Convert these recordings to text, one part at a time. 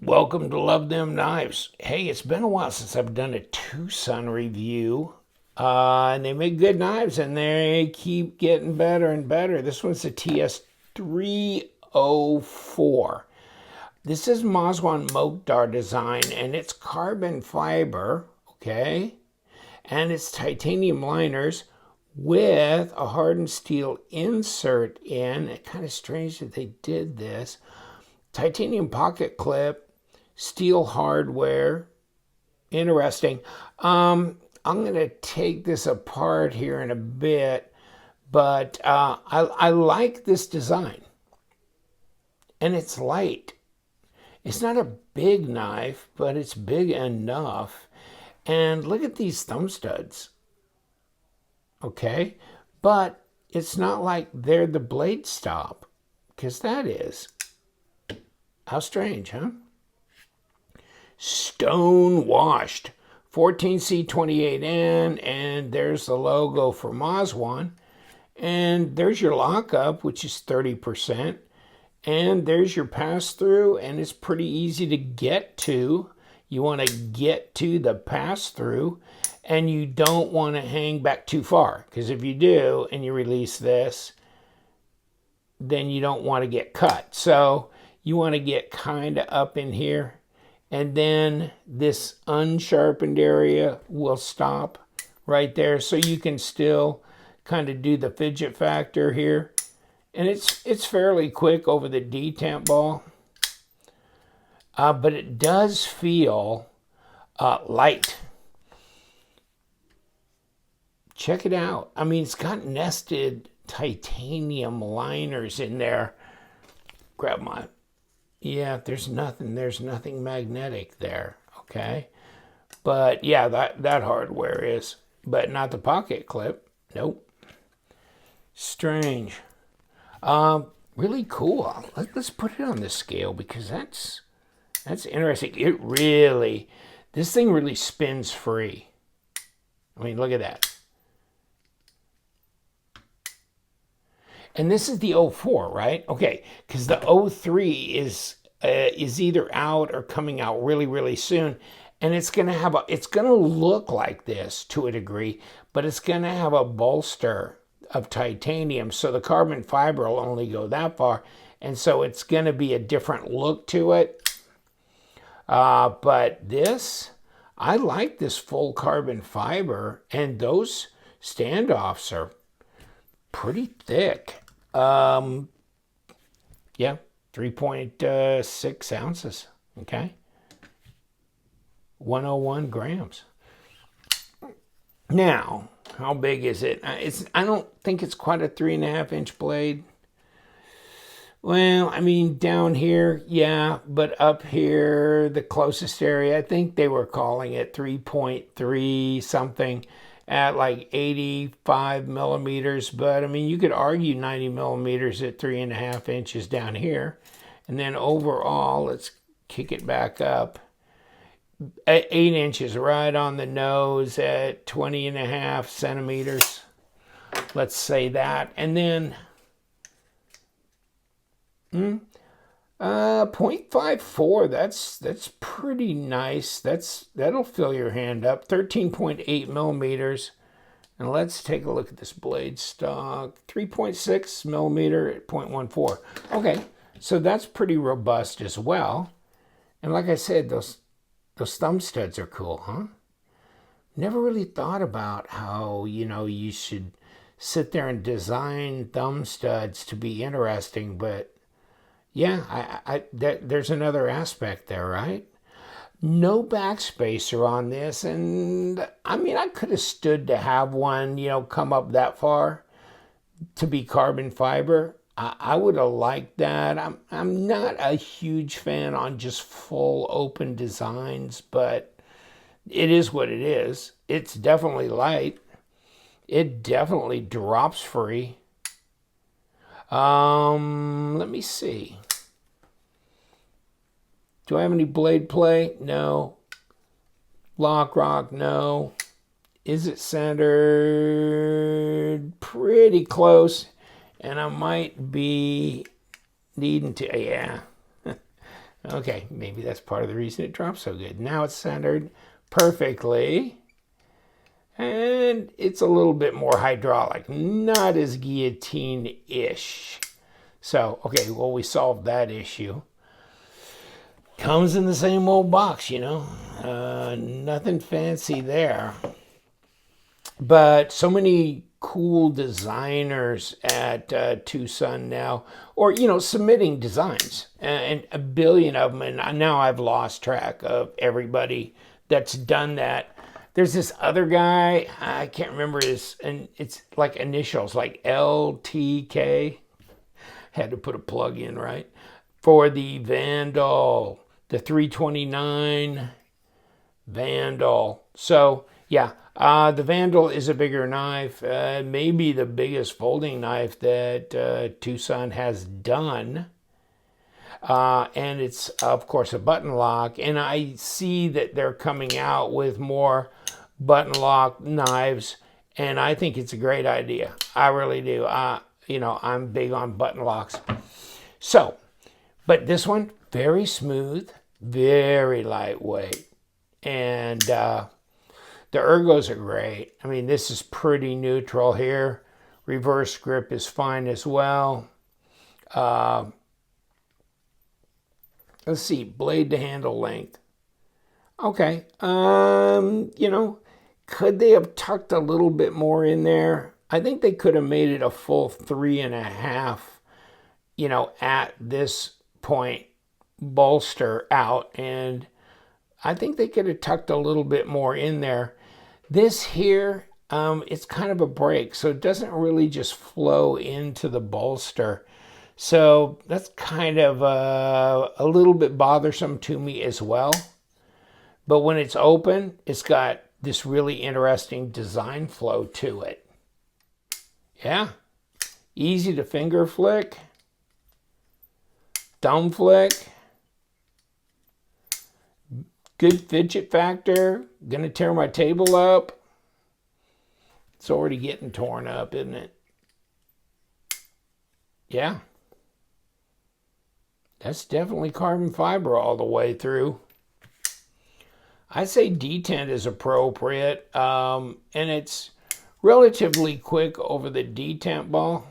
Welcome to Love Them Knives. Hey, it's been a while since I've done a TwoSun review. And they make good knives and they keep getting better and better. This one's the TS304. This is Mazwan Mokhtar design and it's carbon fiber, okay? And it's titanium liners with a hardened steel insert in. It's kind of strange that they did this. Titanium pocket clip, steel hardware. Interesting. I'm going to take this apart here in a bit, but I like this design. And it's light. It's not a big knife, but it's big enough. And look at these thumb studs. Okay? But it's not like they're the blade stop, because that is. How strange, huh? Stone washed. 14C28N, and there's the logo for Mazwan. And there's your lockup, which is 30%. And there's your pass-through, and it's pretty easy to get to. You want to get to the pass-through, and you don't want to hang back too far, because if you do, and you release this, then you don't want to get cut. So you want to get kind of up in here, and then this unsharpened area will stop right there, so you can still kind of do the fidget factor here. And it's fairly quick over the detamp ball, but it does feel light. Check it out. I mean, it's got nested titanium liners in there. Grab my, yeah, there's nothing magnetic there, okay? But yeah, that hardware is, but not the pocket clip. Nope. Strange. Really cool. Let's put it on the scale, because that's interesting. It really, this thing really spins free. I mean, look at that. And this is the 04, right? Okay, because the 03 is either out or coming out really, really soon. And it's gonna look like this to a degree, but it's gonna have a bolster of titanium, so the carbon fiber will only go that far, and so it's going to be a different look to it. But this, I like this full carbon fiber, and those standoffs are pretty thick. Yeah, 3.6 ounces. Okay, 101 grams. Now, how big is it? I don't think it's quite a 3.5-inch blade. Well, I mean, down here, yeah, but up here, the closest area, I think they were calling it 3.3 something at like 85 millimeters. But I mean, you could argue 90 millimeters at 3.5 inches down here. And then overall, let's kick it back up. 8 inches right on the nose at 20.5 centimeters. Let's say that. And then 0.54, that's pretty nice. That'll fill your hand up. 13.8 millimeters. And let's take a look at this blade stock. 3.6 millimeter at 0.14. Okay, so that's pretty robust as well. And like I said, those thumb studs are cool, huh? Never really thought about how, you should sit there and design thumb studs to be interesting, but yeah, there's another aspect there, right? No backspacer on this, and I mean, I could have stood to have one, come up that far to be carbon fiber. I would have liked that. I'm not a huge fan on just full open designs, but it is what it is. It's definitely light. It definitely drops free. Let me see. Do I have any blade play? No. Lock rock? No. Is it centered? Pretty close. And I might be needing to, yeah. Okay, maybe that's part of the reason it drops so good. Now it's centered perfectly. And it's a little bit more hydraulic, not as guillotine-ish. So, okay, well, we solved that issue. Comes in the same old box, you know. Nothing fancy there. But so many cool designers at TwoSun now, or, you know, submitting designs, and a billion of them. And now I've lost track of everybody that's done that. There's this other guy, I can't remember his, and it's like initials, like LTK. Had to put a plug in, right? For the Vandal, the 329 Vandal. So, yeah, the Vandal is a bigger knife, maybe the biggest folding knife that TwoSun has done. And it's, of course, a button lock. And I see that they're coming out with more button lock knives, and I think it's a great idea. I really do. You know, I'm big on button locks. So, but this one, very smooth, very lightweight. And the ergos are great. I mean, this is pretty neutral here. Reverse grip is fine as well. Let's see, blade to handle length. Okay, you know, could they have tucked a little bit more in there? I think they could have made it a full 3.5, you know, at this point, bolster out. And I think they could have tucked a little bit more in there. This here, it's kind of a break, so it doesn't really just flow into the bolster. So that's kind of a little bit bothersome to me as well. But when it's open, it's got this really interesting design flow to it. Yeah, easy to finger flick, thumb flick, good fidget factor. Gonna tear my table up. It's already getting torn up, isn't it? Yeah. That's definitely carbon fiber all the way through. I say detent is appropriate, and it's relatively quick over the detent ball.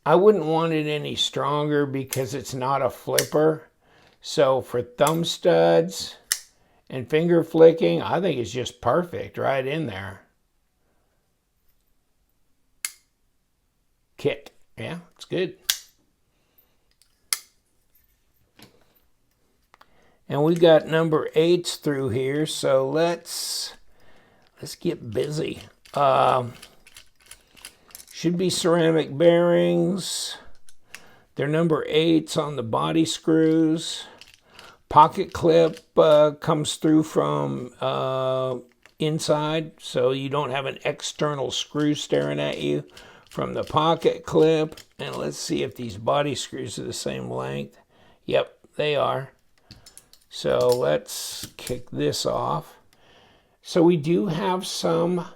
I wouldn't want it any stronger because it's not a flipper. So for thumb studs and finger flicking, I think it's just perfect right in there. Kick. Yeah, it's good. And we got number 8s through here, so let's get busy. Should be ceramic bearings. They're number 8s on the body screws. Pocket clip comes through from inside, so you don't have an external screw staring at you from the pocket clip. And let's see if these body screws are the same length. Yep, they are. So let's kick this off. So we do have some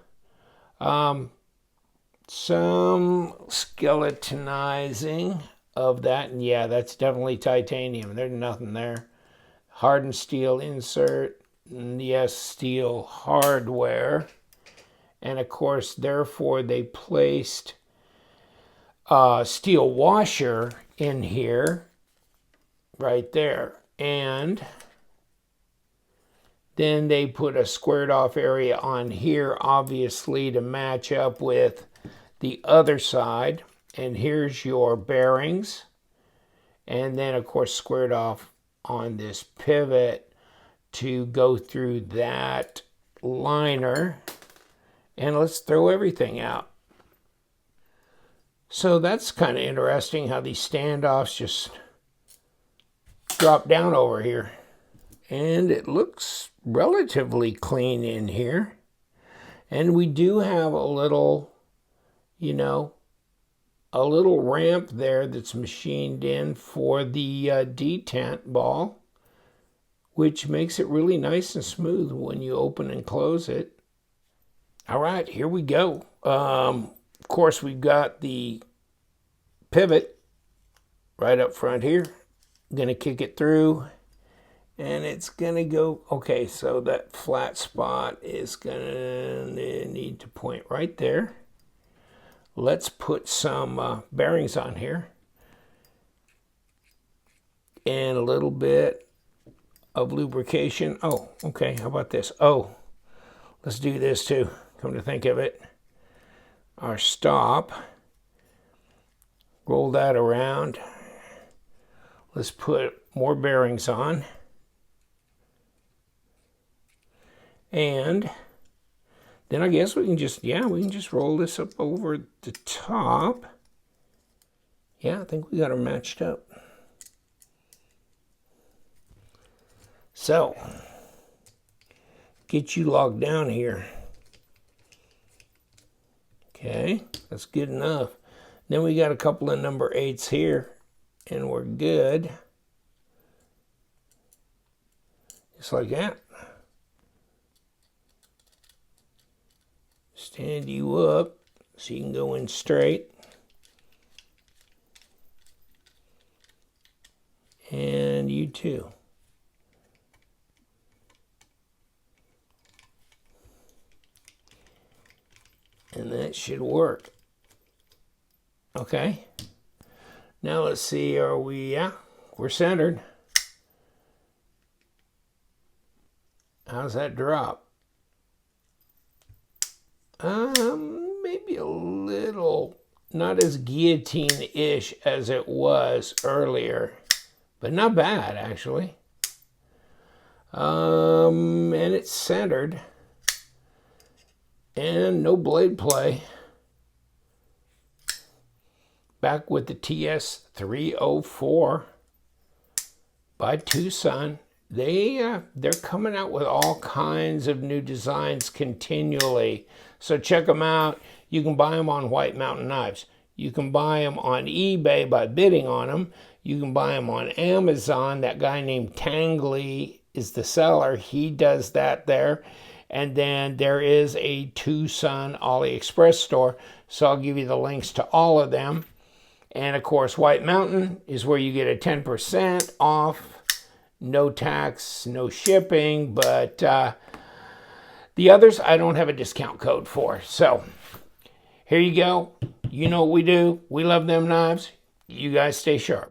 skeletonizing of that. And yeah, that's definitely titanium. There's nothing there. Hardened steel insert. And yes, steel hardware. And of course, therefore, they placed a steel washer in here, right there. And then they put a squared off area on here, obviously, to match up with the other side. And here's your bearings. And then, of course, squared off on this pivot to go through that liner. And let's throw everything out. So that's kind of interesting how these standoffs just drop down over here. And it looks relatively clean in here. And we do have a little, you know, a little ramp there that's machined in for the detent ball, which makes it really nice and smooth when you open and close it. All right, here we go. Of course, we've got the pivot right up front here. Gonna kick it through, and it's gonna go, okay, so that flat spot is gonna need to point right there. Let's put some bearings on here and a little bit of lubrication. Oh, okay, how about this? Oh, let's do this too, come to think of it. Our stop, roll that around. Let's put more bearings on. And then I guess we can just, yeah, we can just roll this up over the top. Yeah, I think we got her matched up. So, get you locked down here. Okay, that's good enough. Then we got a couple of number 8s here, and we're good. Just like that. Stand you up so you can go in straight. And you too. And that should work. Okay. Now let's see, are we, yeah, we're centered. How's that drop? Maybe a little, not as guillotine-ish as it was earlier, but not bad actually. And it's centered, and no blade play. Back with the TS304 by TwoSun. They're coming out with all kinds of new designs continually. So check them out. You can buy them on White Mountain Knives. You can buy them on eBay by bidding on them. You can buy them on Amazon. That guy named Tangley is the seller. He does that there. And then there is a TwoSun AliExpress store. So I'll give you the links to all of them. And of course, White Mountain is where you get a 10% off. No tax, no shipping, but the others I don't have a discount code for. So here you go. You know what we do. We love them knives. You guys stay sharp.